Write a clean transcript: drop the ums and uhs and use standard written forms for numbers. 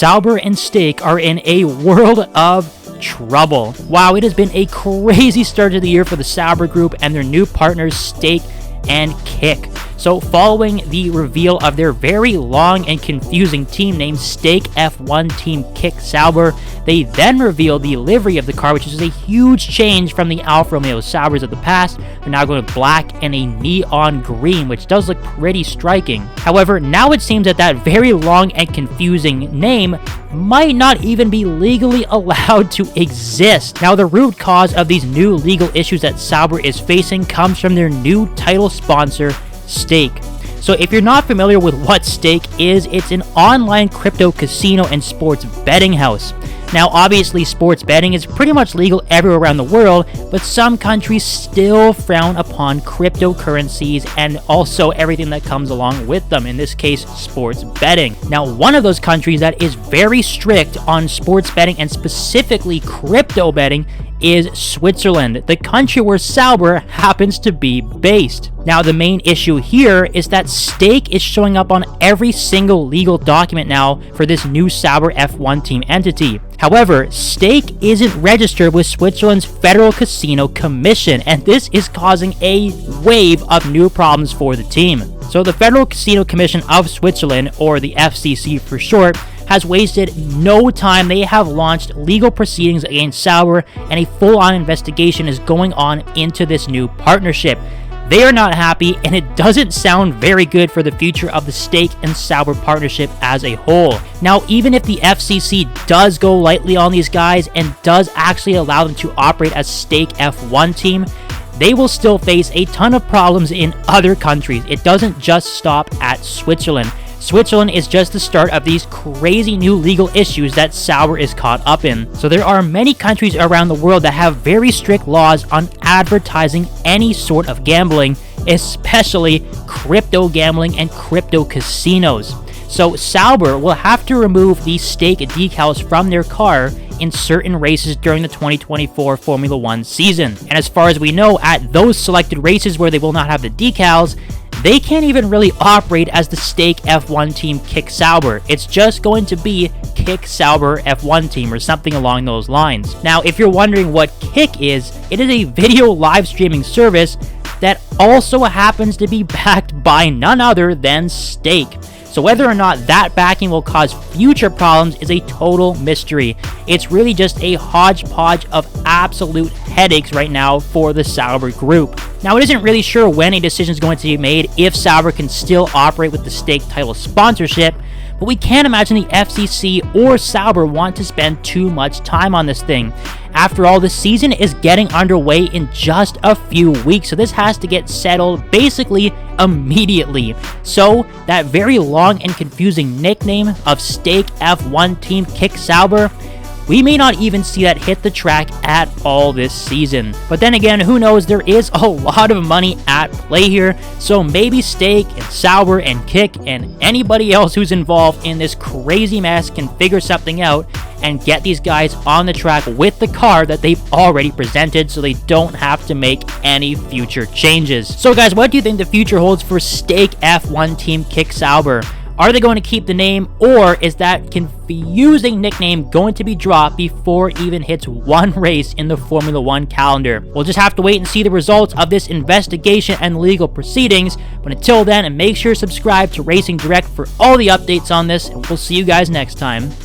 Sauber and Stake are in a world of trouble. Wow, it has been a crazy start to the year for the Sauber group and their new partners Stake and Kick. So following the reveal of their very long and confusing team name, Stake F1 Team Kick Sauber, they then revealed the livery of the car, which is a huge change from the Alfa Romeo Saubers of the past. They're now going with black and a neon green, which does look pretty striking. However, now it seems that that very long and confusing name might not even be legally allowed to exist. Now, the root cause of these new legal issues that Sauber is facing comes from their new title sponsor, Stake. So if you're not familiar with what Stake is, it's an online crypto casino and sports betting house. Now, obviously, sports betting is pretty much legal everywhere around the world, but some countries still frown upon cryptocurrencies and also everything that comes along with them, in this case, sports betting. Now, one of those countries that is very strict on sports betting and specifically crypto betting is Switzerland, the country where Sauber happens to be based. Now, the main issue here is that Stake is showing up on every single legal document now for this new Sauber F1 team entity. However, Stake isn't registered with Switzerland's Federal Casino Commission, and this is causing a wave of new problems for the team. So the Federal Casino Commission of Switzerland, or the FCC for short, has wasted no time. They have launched legal proceedings against Sauber, and a full-on investigation is going on into this new partnership. They are not happy, and it doesn't sound very good for the future of the Stake and Sauber partnership as a whole. Now, even if the FCC does go lightly on these guys and does actually allow them to operate as Stake F1 team, they will still face a ton of problems in other countries. It doesn't just stop at Switzerland. Switzerland is just the start of these crazy new legal issues that Sauber is caught up in. So there are many countries around the world that have very strict laws on advertising any sort of gambling, especially crypto gambling and crypto casinos. So Sauber will have to remove these Stake decals from their car in certain races during the 2024 Formula 1 season. And as far as we know, at those selected races where they will not have the decals, they can't even really operate as the Stake F1 team Kick Sauber. It's just going to be Kick Sauber F1 team or something along those lines. Now, if you're wondering what Kick is, it is a video live streaming service that also happens to be backed by none other than Stake. So whether or not that backing will cause future problems is a total mystery. It's really just a hodgepodge of absolute headaches right now for the Sauber group. Now, it isn't really sure when a decision is going to be made if Sauber can still operate with the Stake title sponsorship, but we can't imagine the FCC or Sauber want to spend too much time on this thing. After all, the season is getting underway in just a few weeks, so this has to get settled basically immediately. So that very long and confusing nickname of Stake F1 Team Kick Sauber, we may not even see that hit the track at all this season. But then again, who knows, there is a lot of money at play here, so maybe Stake and Sauber and Kick and anybody else who's involved in this crazy mess can figure something out and get these guys on the track with the car that they've already presented so they don't have to make any future changes. So guys, what do you think the future holds for Stake F1 Team Kick Sauber? Are they going to keep the name, or is that confusing nickname going to be dropped before it even hits one race in the Formula 1 calendar? We'll just have to wait and see the results of this investigation and legal proceedings, but until then, make sure to subscribe to Racing Direct for all the updates on this, and we'll see you guys next time.